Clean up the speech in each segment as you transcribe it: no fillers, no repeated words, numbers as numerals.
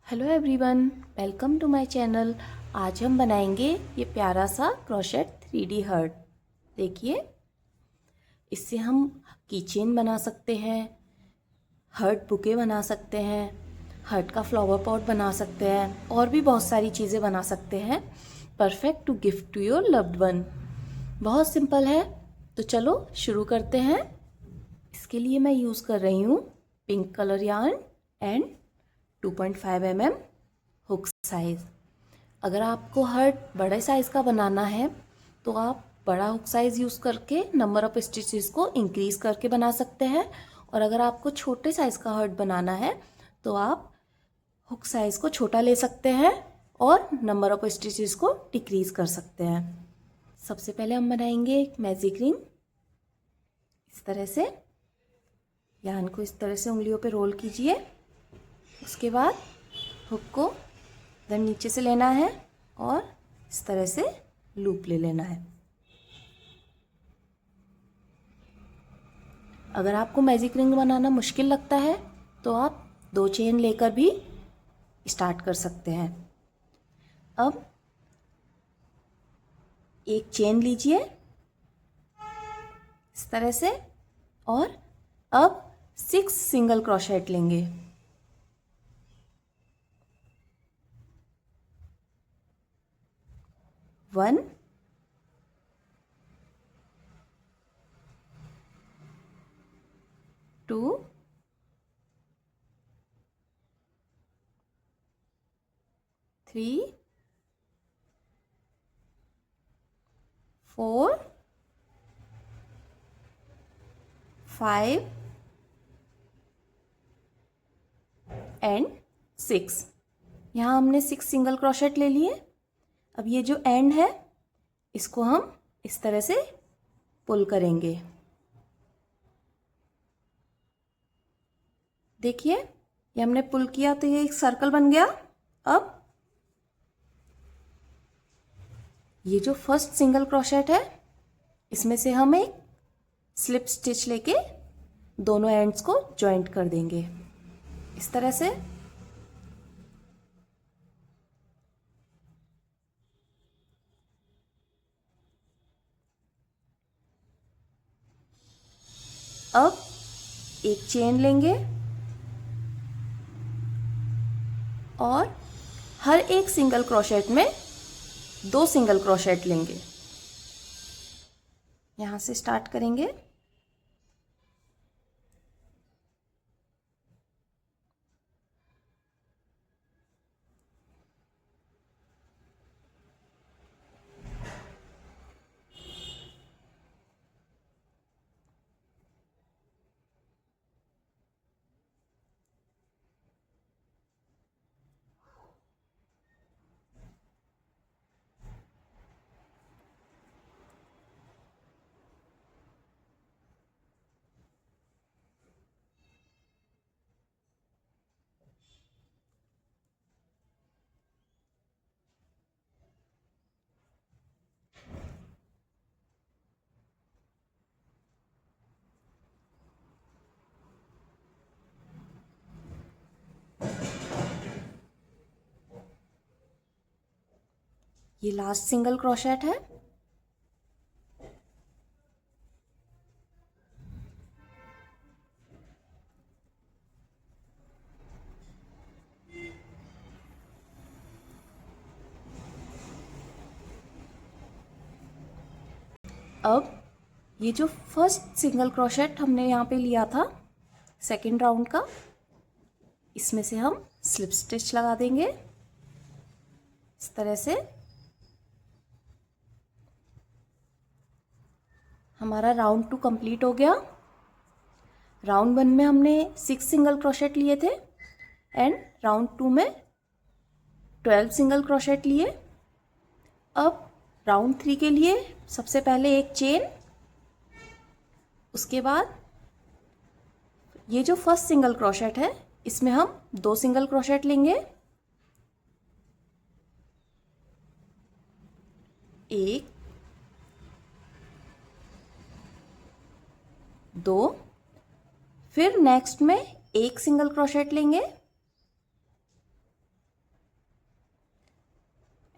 Hello everyone, welcome to my channel. आज हम बनाएंगे ये प्यारा सा क्रोशेट 3D हर्ट। देखिए, इससे हम कीचेन बना सकते हैं, हर्ट बुके बना सकते हैं, हर्ट का फ्लावर पॉट बना सकते हैं और भी बहुत सारी चीज़ें बना सकते हैं। Perfect to gift to your loved one. बहुत सिंपल है, तो चलो शुरू करते हैं। इसके लिए मैं यूज़ कर रही हूँ pink colour yarn and 2.5 mm hook size. अगर आपको हर्ट बड़े साइज़ का बनाना है तो आप बड़ा हुक साइज़ यूज़ करके नंबर ऑफ स्टिचेस को इंक्रीज़ करके बना सकते हैं, और अगर आपको छोटे साइज़ का हर्ट बनाना है तो आप हुक साइज़ को छोटा ले सकते हैं और नंबर ऑफ स्टिचेस को डिक्रीज़ कर सकते हैं। सबसे पहले हम बनाएंगे एक मैजिक रिंग। इस तरह से यार्न को इस तरह से उंगलियों पे रोल कीजिए। उसके बाद हुक को इधर नीचे से लेना है और इस तरह से लूप ले लेना है। अगर आपको मैजिक रिंग बनाना मुश्किल लगता है तो आप 2 चेन लेकर भी स्टार्ट कर सकते हैं। अब एक चेन लीजिए इस तरह से, और अब 6 सिंगल क्रोशेट लेंगे। 1 2 3 4 5 एंड 6। यहाँ हमने 6 सिंगल क्रोशेट ले लिए। अब ये जो एंड है इसको हम इस तरह से पुल करेंगे। देखिए, ये हमने पुल किया तो ये एक सर्कल बन गया। अब ये जो फर्स्ट सिंगल क्रोशेट है इसमें से हम एक स्लिप स्टिच लेके दोनों एंड्स को जॉइंट कर देंगे इस तरह से। अब एक चेन लेंगे और हर एक सिंगल क्रोशेट में 2 सिंगल क्रोशेट लेंगे। यहाँ से स्टार्ट करेंगे। ये लास्ट सिंगल क्रोशेट है। अब ये जो फर्स्ट सिंगल क्रोशेट हमने यहाँ पे लिया था सेकेंड राउंड का, इसमें से हम स्लिप स्टिच लगा देंगे इस तरह से। हमारा राउंड 2 कंप्लीट हो गया। राउंड 1 में हमने 6 सिंगल क्रोशेट लिए थे एंड राउंड 2 में 12 सिंगल क्रोशेट लिए। अब राउंड 3 के लिए सबसे पहले एक चेन, उसके बाद ये जो फर्स्ट सिंगल क्रोशेट है इसमें हम 2 सिंगल क्रोशेट लेंगे। एक, 2, फिर नेक्स्ट में एक सिंगल क्रोशेट लेंगे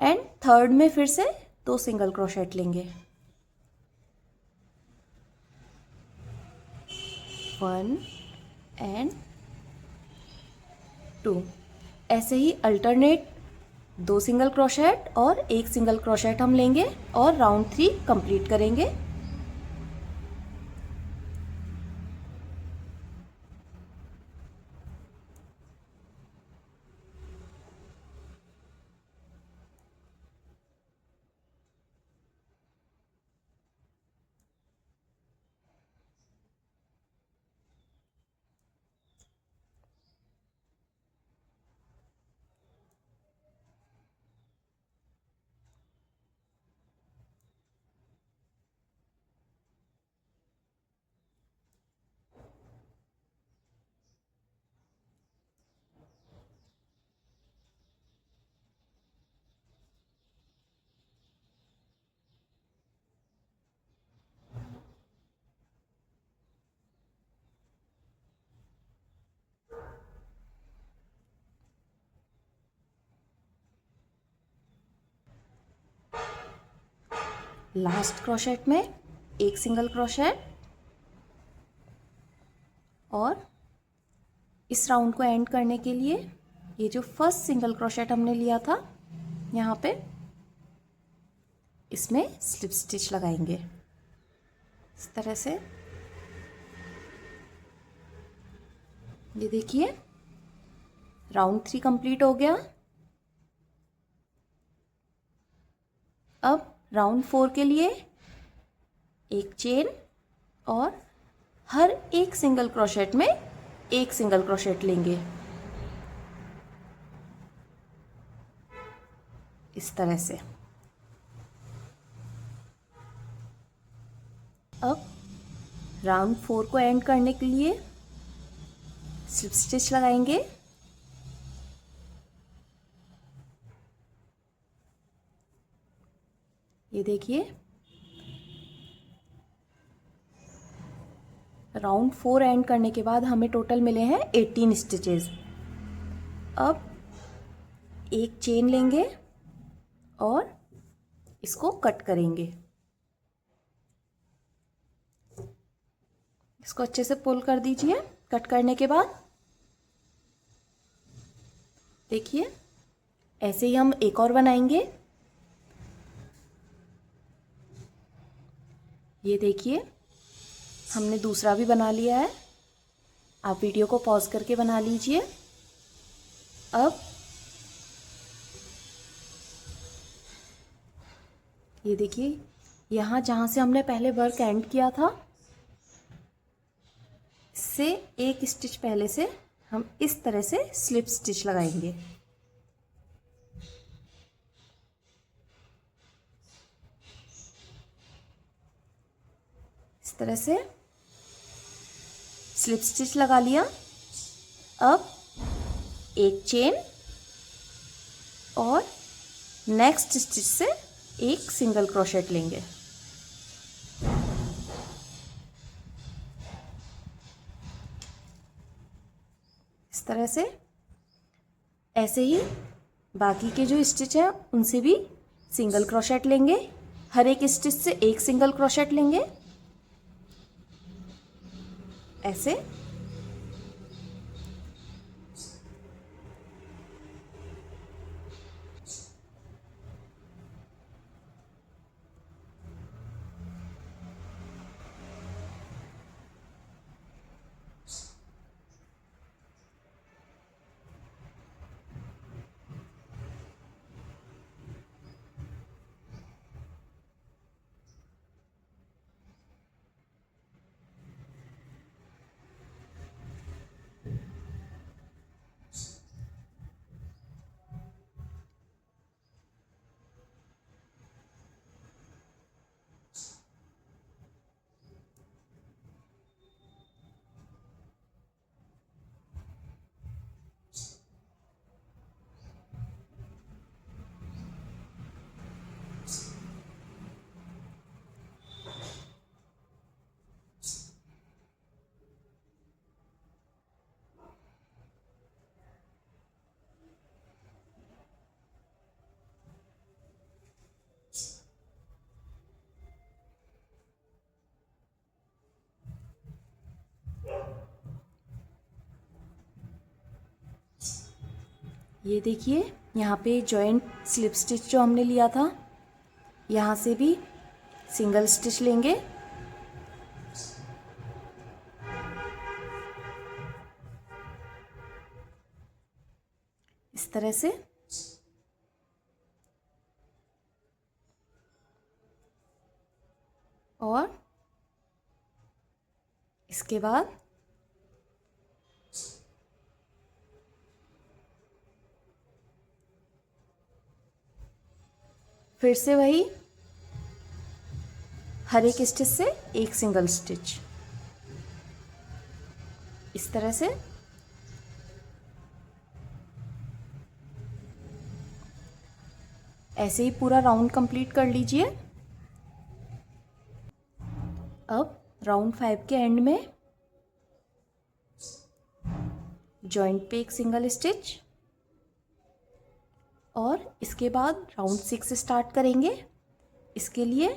एंड थर्ड में फिर से 2 सिंगल क्रोशेट लेंगे, 1 एंड 2। ऐसे ही अल्टरनेट 2 सिंगल क्रोशेट और 1 सिंगल क्रोशेट हम लेंगे और राउंड 3 कंप्लीट करेंगे। लास्ट क्रोशेट में 1 सिंगल क्रोशेट और इस राउंड को एंड करने के लिए ये जो फर्स्ट सिंगल क्रोशेट हमने लिया था यहाँ पे इसमें स्लिप स्टिच लगाएंगे इस तरह से। ये देखिए राउंड 3 कंप्लीट हो गया। अब राउंड 4 के लिए एक चेन और हर एक सिंगल क्रोशेट में 1 सिंगल क्रोशेट लेंगे इस तरह से। अब राउंड 4 को एंड करने के लिए स्लिप स्टिच लगाएंगे। ये देखिए राउंड 4 एंड करने के बाद हमें टोटल मिले हैं 18 स्टिचेस। अब एक चेन लेंगे और इसको कट करेंगे। इसको अच्छे से पुल कर दीजिए। कट करने के बाद देखिए ऐसे ही हम एक और बनाएंगे। ये देखिए हमने दूसरा भी बना लिया है। आप वीडियो को पॉज करके बना लीजिए। अब ये देखिए यहाँ जहाँ से हमने पहले वर्क एंड किया था इससे एक स्टिच पहले से हम इस तरह से स्लिप स्टिच लगाएंगे। इस तरह से स्लिप स्टिच लगा लिया। अब एक चेन और नेक्स्ट स्टिच से एक सिंगल क्रोशेट लेंगे। इस तरह से ऐसे ही बाकी के जो स्टिच हैं उनसे भी सिंगल क्रोशेट लेंगे। हर एक स्टिच से एक सिंगल क्रोशेट लेंगे ऐसे। ये देखिए यहाँ पे जॉइंट स्लिप स्टिच जो हमने लिया था, यहाँ से भी सिंगल स्टिच लेंगे। इस तरह से और इसके बाद फिर से वही हर एक स्टिच से एक सिंगल स्टिच, इस तरह से। ऐसे ही पूरा राउंड कंप्लीट कर लीजिए। अब राउंड 5 के एंड में जॉइंट पे एक सिंगल स्टिच और इसके बाद राउंड 6 स्टार्ट करेंगे। इसके लिए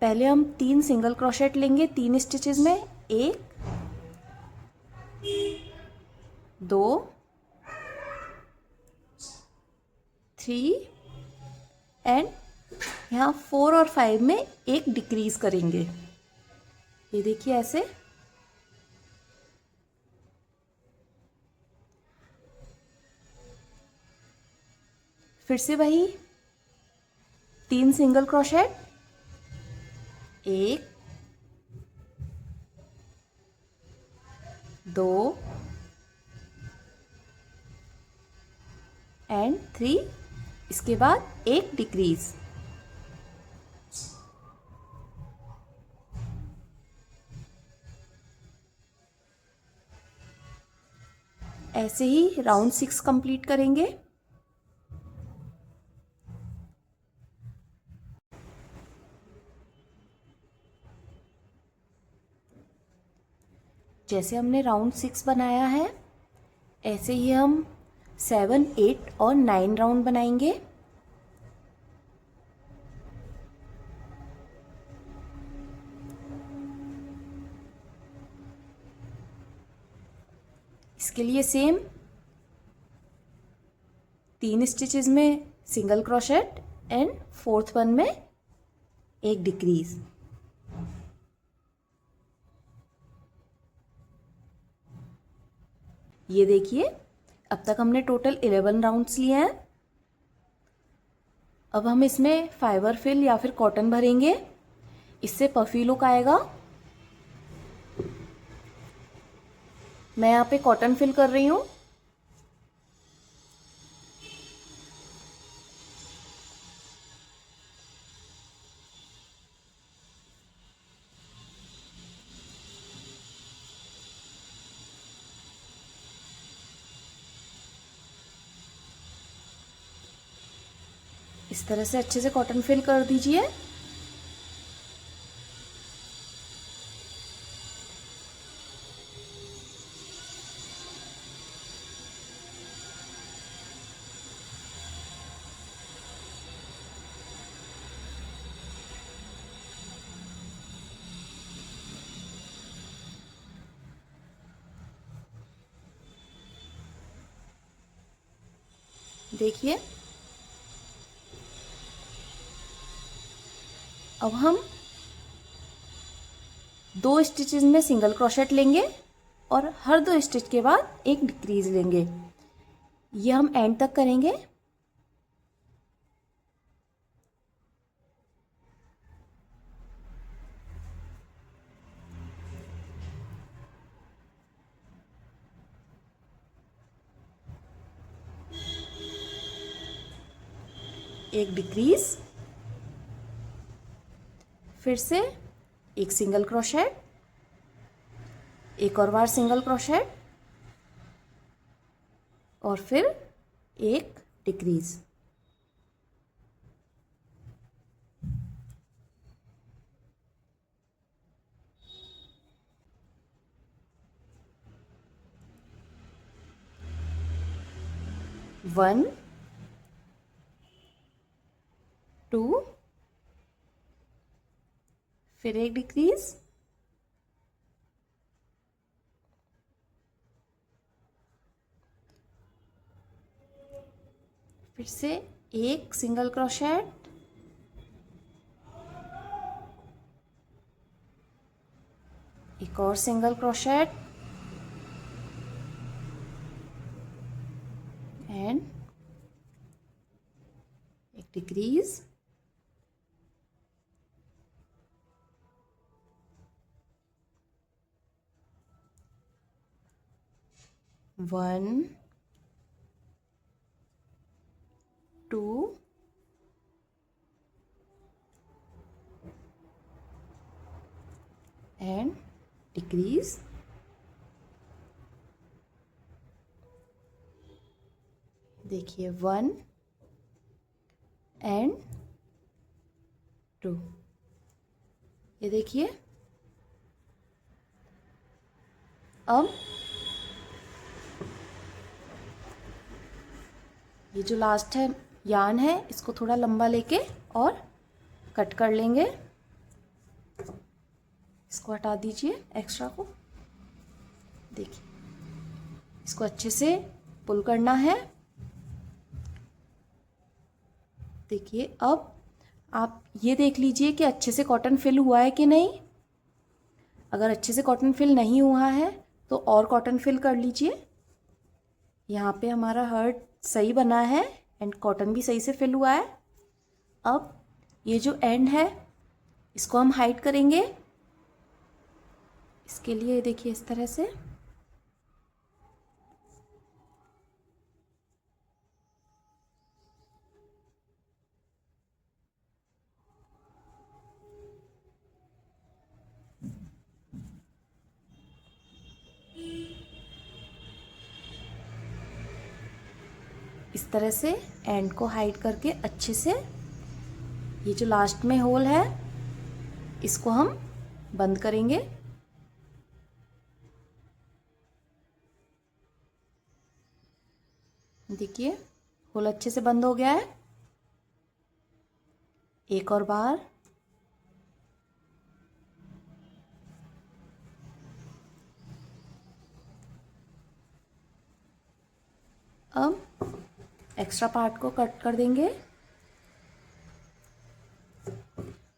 पहले हम 3 सिंगल क्रोशेट लेंगे 3 स्टिचेस में, 1 2 3 एंड यहाँ 4 और 5 में एक डिक्रीज करेंगे। ये देखिए ऐसे। फिर से वही 3 सिंगल क्रोशेट, 1 2 एंड 3, इसके बाद एक डिक्रीज। ऐसे ही राउंड 6 कंप्लीट करेंगे। जैसे हमने राउंड 6 बनाया है, ऐसे ही हम 7 8 और 9 राउंड बनाएंगे। इसके लिए सेम 3 स्टिचेस में single crochet and 4th one में एक डिक्रीज। ये देखिए अब तक हमने टोटल 11 राउंड्स लिए हैं। अब हम इसमें फाइबर फिल या फिर कॉटन भरेंगे, इससे पफी लुक आएगा। मैं यहाँ पे कॉटन फिल कर रही हूँ। इस तरह से अच्छे से कॉटन फिल कर दीजिए। देखिए अब हम 2 स्टिचेस में सिंगल क्रोशेट लेंगे और हर 2 स्टिच के बाद एक डिक्रीज लेंगे। ये हम एंड तक करेंगे। एक डिक्रीज, फिर से एक सिंगल क्रोशेट, एक और बार सिंगल क्रोशेट और फिर एक डिक्रीज। वन 2 फिर एक डिक्रीज, फिर से एक सिंगल क्रोशेट, एक और सिंगल क्रोशेट एंड एक decrease, one, two, and decrease, देखिए वन एंड टू, ये देखिए। अब ये जो लास्ट है यार्न है, इसको थोड़ा लंबा लेके और कट कर लेंगे। इसको हटा दीजिए एक्स्ट्रा को। देखिए इसको अच्छे से पुल करना है। देखिए अब आप ये देख लीजिए कि अच्छे से कॉटन फिल हुआ है कि नहीं। अगर अच्छे से कॉटन फिल नहीं हुआ है तो और कॉटन फिल कर लीजिए। यहाँ पे हमारा हर्ट सही बना है एंड कॉटन भी सही से फिल हुआ है। अब ये जो एंड है इसको हम हाइड करेंगे। इसके लिए देखिए इस तरह से इस तरह से एंड को हाइड करके अच्छे से ये जो लास्ट में होल है इसको हम बंद करेंगे। देखिए होल अच्छे से बंद हो गया है। एक और बार, अब एक्स्ट्रा पार्ट को कट कर देंगे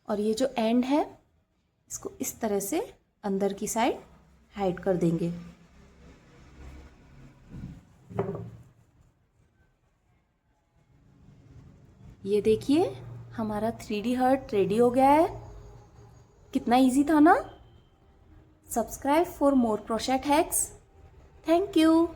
और ये जो एंड है इसको इस तरह से अंदर की साइड हाइड कर देंगे। ये देखिए हमारा 3D हर्ट रेडी हो गया है। कितना इजी था ना। Subscribe for more crochet hacks. Thank you.